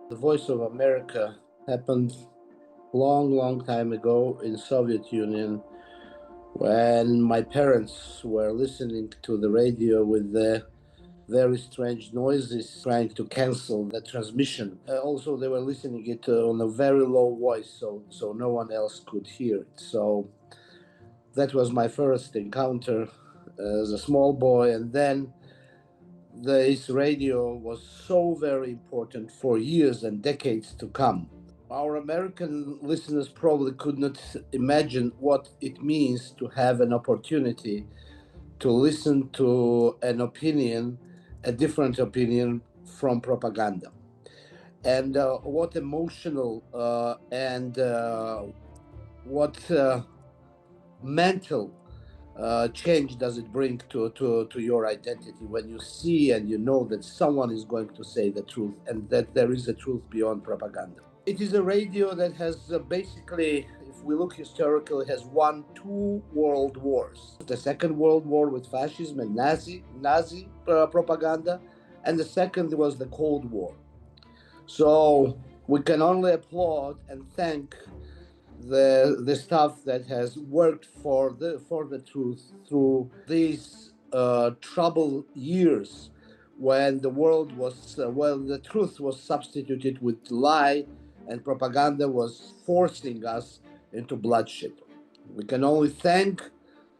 The Voice of America happened long time ago in Soviet Union when my parents were listening to the radio with the very strange noises trying to cancel the transmission. Also, they were listening it on a very low voice, so no one else could hear it. So that was my first encounter as a small boy, and then this radio was so very important for years and decades to come. Our American listeners probably could not imagine what it means to have an opportunity to listen to an opinion, a different opinion from propaganda. And what emotional and what mental change does it bring to your identity when you see and you know that someone is going to say the truth and that there is a truth beyond propaganda. It is a radio that has basically, if we look historically, has won two world wars. The Second World War with fascism and Nazi propaganda, and the second was the Cold War. So we can only applaud and thank the stuff that has worked for the truth through these troubled years when the world was the truth was substituted with lie and propaganda was forcing us into bloodshed. We can only thank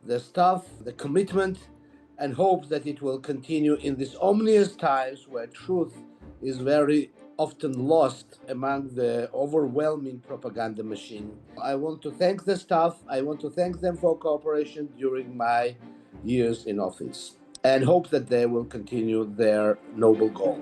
the staff, the commitment, and hope that it will continue in these ominous times where truth is very often lost among the overwhelming propaganda machine. I want to thank the staff. I want to thank them for cooperation during my years in office and hope that they will continue their noble goal.